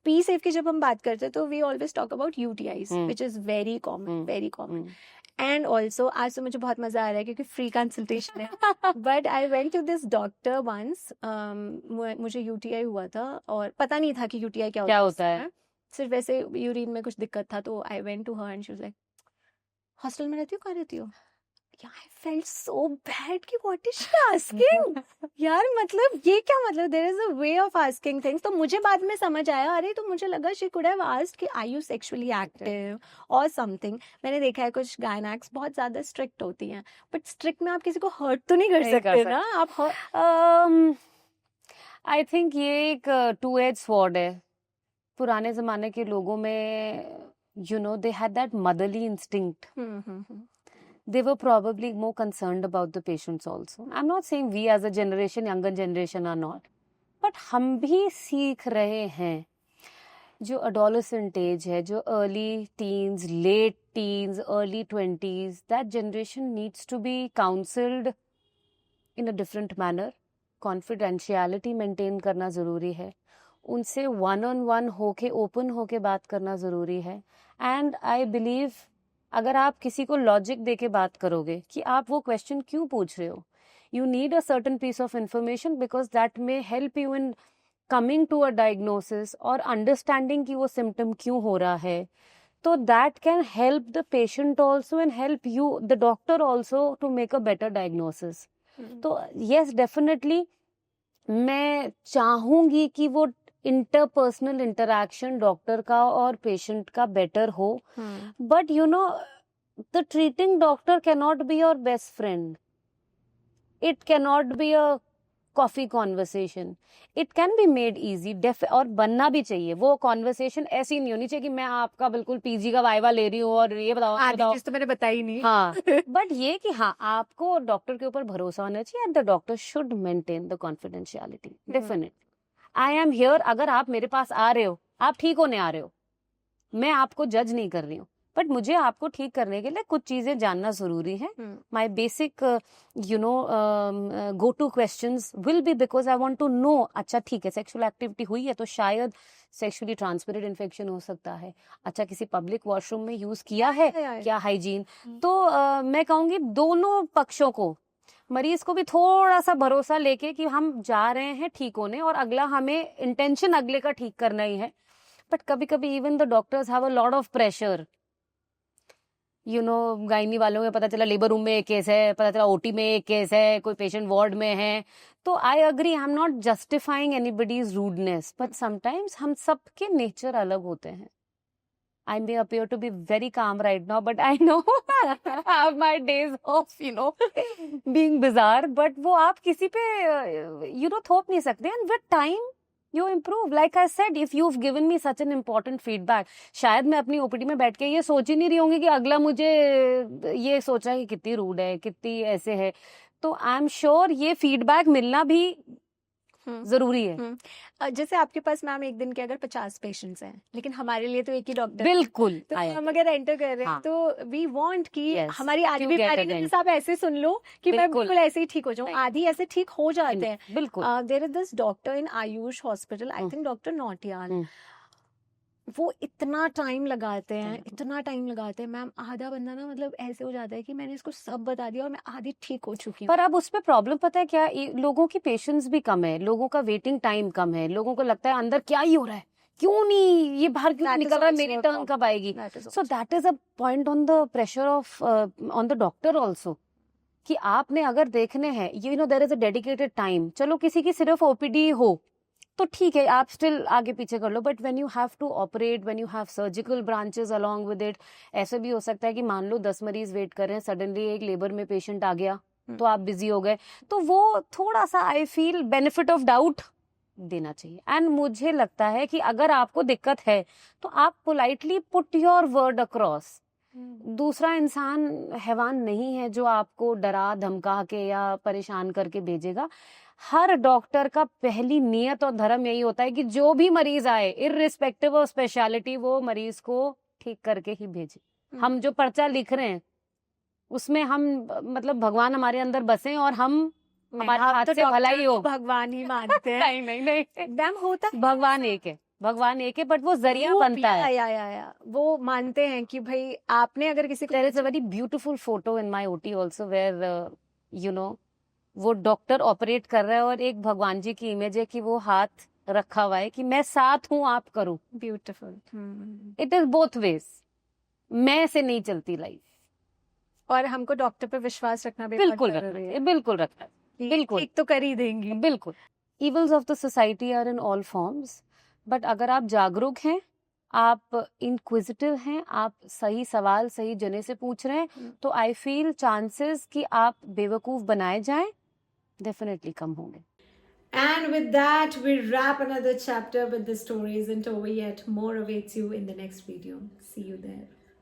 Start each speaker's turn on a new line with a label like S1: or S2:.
S1: P safe की जब हम बात करते हैं तो we always talk about UTIs which is very common, very common. And also आज तो मुझे बहुत मजा आ रहा है क्योंकि फ्री कंसल्टेशन है. But I went to this doctor once. मुझे यूटीआई हुआ था और पता नहीं था कि यूटीआई क्या होता है. सिर्फ वैसे यूरिन में कुछ दिक्कत था तो I went to her and she was like, hostel में रहती हो, कहाँ रहती हो? I felt so bad कि what is she asking? यार मतलब ये क्या मतलब, there is a way of asking things. तो मुझे बाद में समझ आया, अरे तो मुझे लगा she could have asked कि are you sexually active or something. मैंने देखा है कुछ गायनेक्स बहुत ज़्यादा स्ट्रिक्ट होती हैं, बट स्ट्रिक्ट में आप किसी को हर्ट तो नहीं कर सकते ना आप.
S2: आई थिंक ये एक टू एज स्वॉर्ड है. पुराने जमाने के लोगों में you know they had that motherly instinct. They were probably more concerned about the patients also. I'm not saying we as a generation, younger generation are not, but हम भी सीख रहे हैं. जो adolescent age है, जो early teens, late teens, early 20s, that generation needs to be counseled in a different manner. Confidentiality maintain करना ज़रूरी है. उनसे one on one होके open होके बात करना ज़रूरी है. And I believe अगर आप किसी को लॉजिक दे के बात करोगे कि आप वो क्वेश्चन क्यों पूछ रहे हो, you need a certain piece of information because that may help you in coming to a diagnosis और अंडरस्टैंडिंग कि वो सिम्टम क्यों हो रहा है. तो that can help the patient also and help you the doctor also to make a better diagnosis. तो yes definitely मैं चाहूंगी कि वो इंटरपर्सनल इंटरैक्शन डॉक्टर का और पेशेंट का बेटर हो. But you know the treating doctor can not be your best friend. It can not be a coffee conversation. It can be made easy और बनना भी चाहिए. वो कॉन्वर्सेशन ऐसी नहीं होनी चाहिए कि मैं आपका बिल्कुल पीजी का वाइवा ले रही हूँ और ये बताओ
S1: बताओ तो मैंने बताई नहीं.
S2: हाँ बट ये कि हाँ आपको डॉक्टर के ऊपर भरोसा होना चाहिए and the doctor should maintain the confidentiality. Definitely I am here. अगर आप मेरे पास आ रहे हो, आप ठीक होने आ रहे हो, मैं आपको जज नहीं कर रही हूँ, बट मुझे आपको ठीक करने के लिए कुछ चीजें जानना जरूरी है. My basic you know go to questions will be because I want to know. अच्छा ठीक है, सेक्सुअल एक्टिविटी हुई है तो शायद सेक्सुअली ट्रांसमिटेड इन्फेक्शन हो सकता है. अच्छा किसी पब्लिक वॉशरूम में यूज किया है क्या हाइजीन. तो मैं कहूंगी दोनों पक्षों को, मरीज को भी थोड़ा सा भरोसा लेके कि हम जा रहे हैं ठीक होने और अगला हमें इंटेंशन अगले का ठीक करना ही है. बट कभी कभी even the doctors have a lot of pressure. You know gynae वालों में पता चला लेबर रूम में एक केस है, पता चला ओटी में एक केस है, कोई पेशेंट वार्ड में है. तो I agree, I am not justifying anybody's rudeness, but sometimes हम सबके नेचर अलग होते हैं. I may appear to be very calm right now, but I know I have my days of, you know, being bizarre. But वो आप किसी पे, you know, थोप नहीं सकते. And with time, you improve. Like I said, if you've given me such an important feedback, शायद मैं अपनी ओपीडी में बैठ के ये सोच ही नहीं रही होंगी कि अगला मुझे ये सोच रहा है कि कितनी रूड है, कितनी ऐसे है. तो आई एम श्योर ये फीडबैक मिलना भी जरूरी है.
S1: जैसे आपके पास मैम एक दिन के अगर 50 पेशेंट्स हैं, लेकिन हमारे लिए तो एक ही डॉक्टर.
S2: बिल्कुल.
S1: तो हम अगर एंटर कर रहे हैं तो वी वांट कि हमारी आधी भी आप ऐसे सुन लो कि मैं बिल्कुल ऐसे ही ठीक हो जाऊं. आधी ऐसे ठीक हो जाते हैं.
S2: बिल्कुल.
S1: There is this doctor in Ayush hospital, I think doctor Nautiyal. वो इतना टाइम लगाते हैं मैम. आधा बंदा ना मतलब ऐसे हो जाता है कि मैंने इसको सब बता दिया और मैं आधी ठीक हो चुकी हूँ.
S2: पर अब उसमें प्रॉब्लम पता है क्या, लोगों की पेशेंस भी कम है, लोगों का वेटिंग टाइम कम है. लोगों को लगता है अंदर क्या ही हो रहा है, क्यों नहीं ये बाहर क्यों निकल रहा है, मेरी टर्न कब आएगी. So that is a point on the pressure of on the doctor also कि आपने अगर देखने हैं, you know there is a dedicated time. चलो किसी की सिर्फ ओपीडी हो तो ठीक है, आप स्टिल आगे पीछे कर लो. But when you have to operate, when you have surgical branches along with it, ऐसे भी हो सकता है कि मान लो 10 मरीज वेट कर रहे हैं, सडनली एक लेबर में पेशेंट आ गया तो आप बिजी हो गए. तो वो थोड़ा सा I feel benefit of doubt देना चाहिए. एंड मुझे लगता है कि अगर आपको दिक्कत है तो आप politely put your word across. दूसरा इंसान हैवान नहीं है जो आपको डरा धमका के या परेशान करके भेजेगा. हर डॉक्टर का पहली नियत और धर्म यही होता है कि जो भी मरीज आए, इररिस्पेक्टिव ऑफ स्पेशलिटी, वो मरीज को ठीक करके ही भेजे. हम जो पर्चा लिख रहे हैं उसमें हम मतलब भगवान हमारे अंदर बसे और हम हमारे हाथ से भलाई हो,
S1: भगवान ही मानते हैं.
S2: नहीं
S1: मैम होता
S2: भगवान एक है. भगवान एक है, बट वो जरिया
S1: वो
S2: बनता है.
S1: या वो मानते हैं कि भाई आपने अगर किसी को
S2: There is a very beautiful photo in my OT also where you know वो डॉक्टर ऑपरेट कर रहा है और एक भगवान जी की इमेज है कि वो हाथ रखा हुआ है कि मैं साथ हूँ, आप करो.
S1: Beautiful.
S2: It is both ways. मैं से नहीं चलती लाइफ.
S1: और हमको डॉक्टर पे विश्वास रखना भी बहुत
S2: बिल्कुल
S1: जरूरी
S2: रखना
S1: है
S2: है, बिल्कुल रखना है,
S1: कि
S2: बिल्कुल.
S1: ठीक तो कर ही देंगी.
S2: बिल्कुल. Evils of the society are in all forms, but अगर आप जागरूक हैं, आप inquisitive हैं, आप सही सवाल सही जने से पूछ रहे हैं, तो I feel chances कि आप बेवकूफ बनाए जाएं definitely कम होंगे.
S1: And with that, we wrap another chapter with the stories, and over yet more awaits you in the next video. See you there.